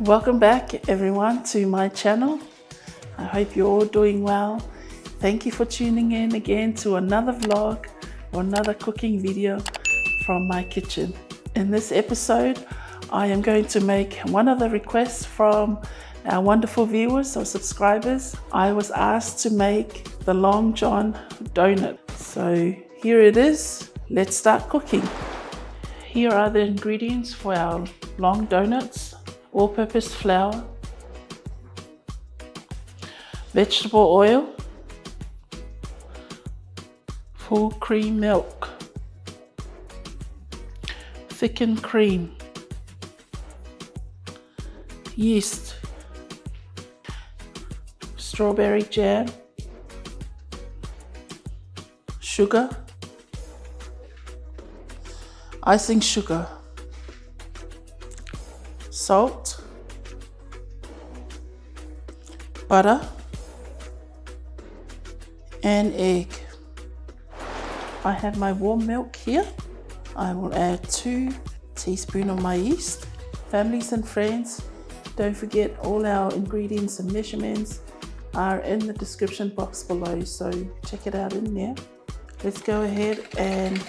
Welcome back everyone to my channel. I hope you're all doing well. Thank you for tuning in again to another vlog or another cooking video from my kitchen. In this episode, I am going to make one of the requests from our wonderful viewers or subscribers. I was asked to make the Long John donut. So here it is. Let's start cooking. Here are the ingredients for our long donuts. All-purpose flour, vegetable oil, full cream milk, thickened cream, yeast, strawberry jam, sugar, icing sugar, salt, butter, and egg. I have my warm milk here. I will add 2 teaspoons of my yeast. Families and friends, don't forget all our ingredients and measurements are in the description box below, so check it out in there. Let's go ahead and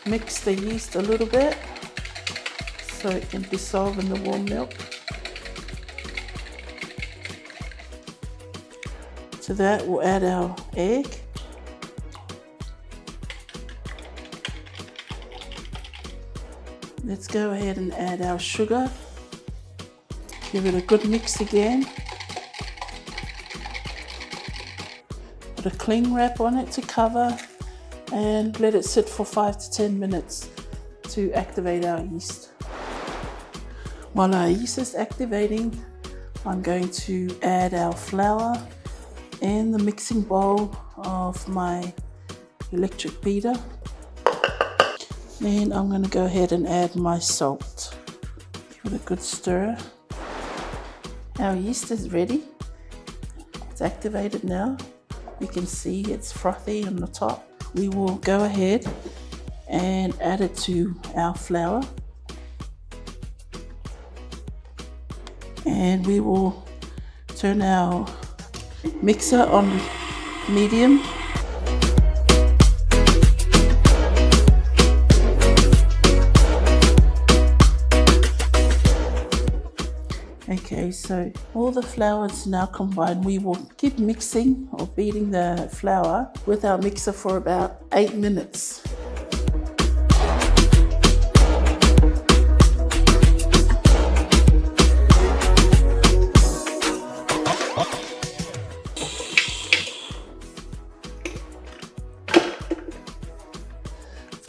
mix the yeast a little bit so it can dissolve in the warm milk. To that we'll add our egg. Let's go ahead and add our sugar. Give it a good mix again. Put a cling wrap on it to cover and let it sit for 5 to 10 minutes to activate our yeast. While our yeast is activating, I'm going to add our flour in the mixing bowl of my electric beater. Then I'm going to go ahead and add my salt. Give it a good stir. Our yeast is ready. It's activated now. You can see it's frothy on the top. We will go ahead and add it to our flour. And we will turn our mixer on medium. Okay, so all the flour is now combined. We will keep mixing or beating the flour with our mixer for about 8 minutes.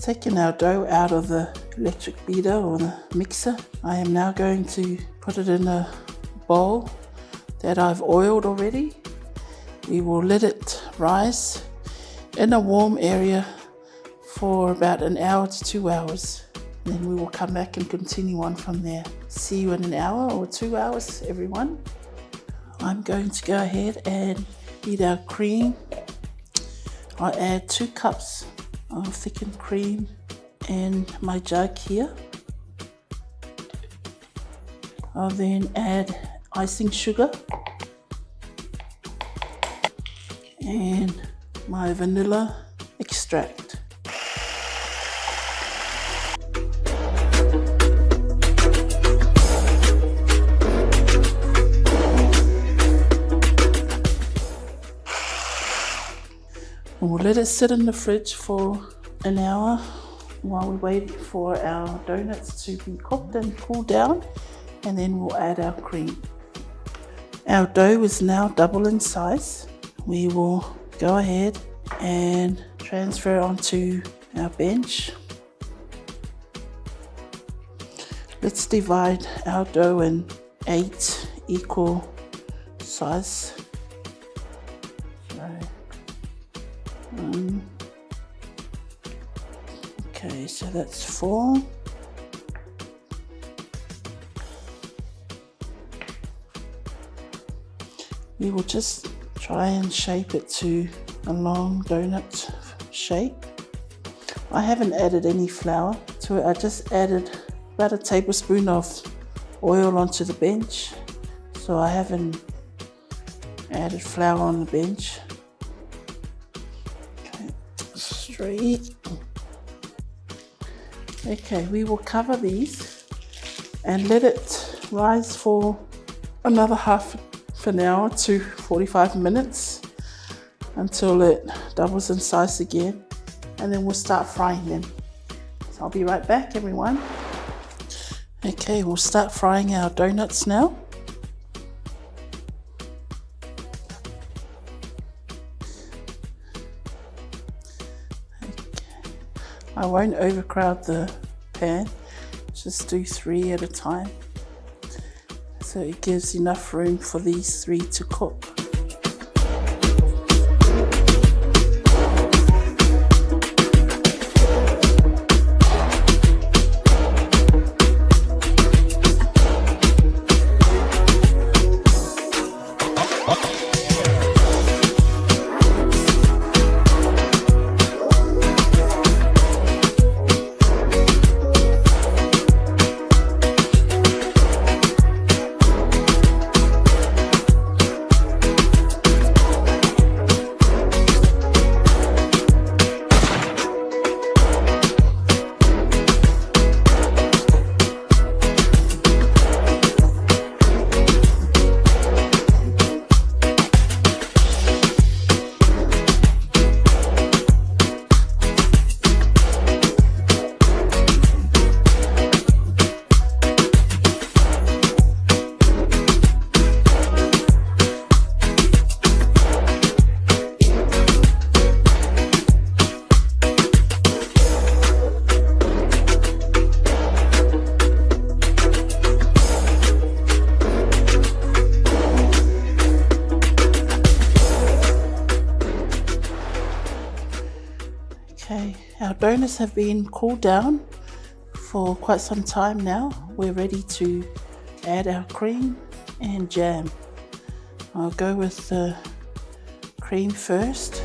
Taking our dough out of the electric beater or the mixer, I am now going to put it in a bowl that I've oiled already. We will let it rise in a warm area for about 1 hour to 2 hours. Then we will come back and continue on from there. See you in 1 hour or 2 hours, everyone. I'm going to go ahead and heat our cream. I add 2 cups of thickened cream in my jug here. I'll then add icing sugar and my vanilla extract. We'll let it sit in the fridge for 1 hour while we wait for our donuts to be cooked and cool down, and then we'll add our cream. Our dough is now double in size. We will go ahead and transfer onto our bench. Let's divide our dough in 8 equal size. Okay, so that's 4. We will just try and shape it to a long donut shape. I haven't added any flour to it. I just added about a tablespoon of oil onto the bench, so I haven't added flour on the bench. Okay, straight. Okay, we will cover these and let it rise for another half an hour to 45 minutes until it doubles in size again, and then we'll start frying them. So I'll be right back, everyone. Okay, we'll start frying our donuts now. I won't overcrowd the pan, just do 3 at a time, so it gives enough room for these 3 to cook. Okay, our donuts have been cooled down for quite some time now. We're ready to add our cream and jam. I'll go with the cream first.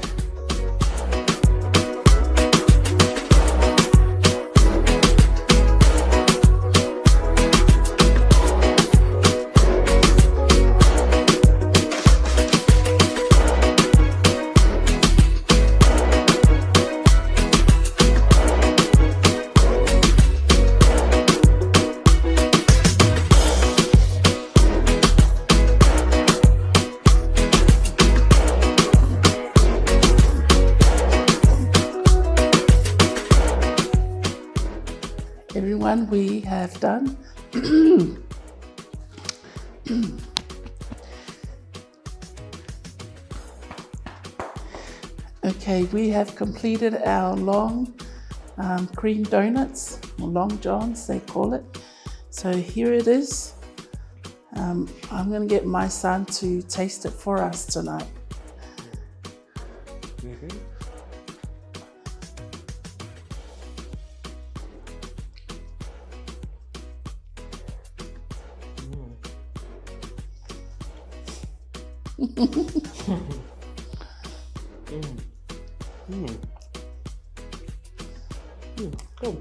Everyone, we have done. Okay, we have completed our long cream donuts, or long johns they call it. So here it is. I'm going to get my son to taste it for us tonight. Go.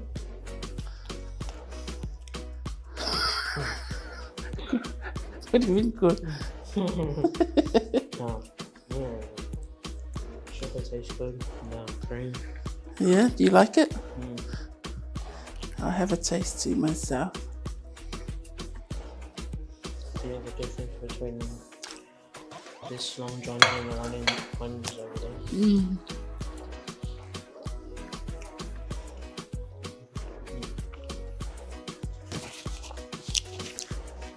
What do you mean good? Sugar tastes good. No, cream. Yeah, do you like it? I'll have a taste too myself. Do you have a difference between this long john and the ones over there?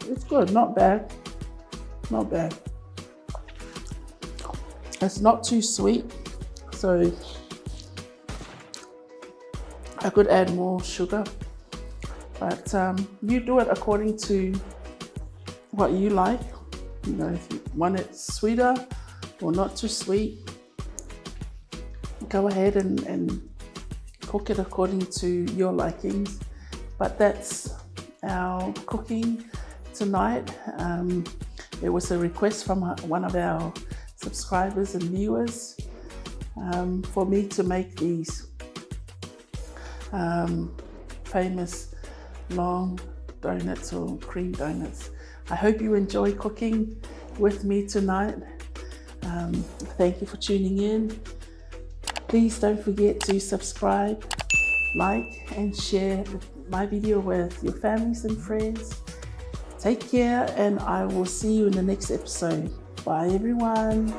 It's good, not bad. Not bad. It's not too sweet, so I could add more sugar. But you do it according to what you like. You know, if you want it sweeter or not too sweet, go ahead and cook it according to your likings. But that's our cooking tonight. It was a request from one of our subscribers and viewers for me to make these famous long donuts or cream donuts. I hope you enjoy cooking with me tonight. Thank you for tuning in. Please don't forget to subscribe, like, and share my video with your families and friends. Take care, and I will see you in the next episode. Bye, everyone.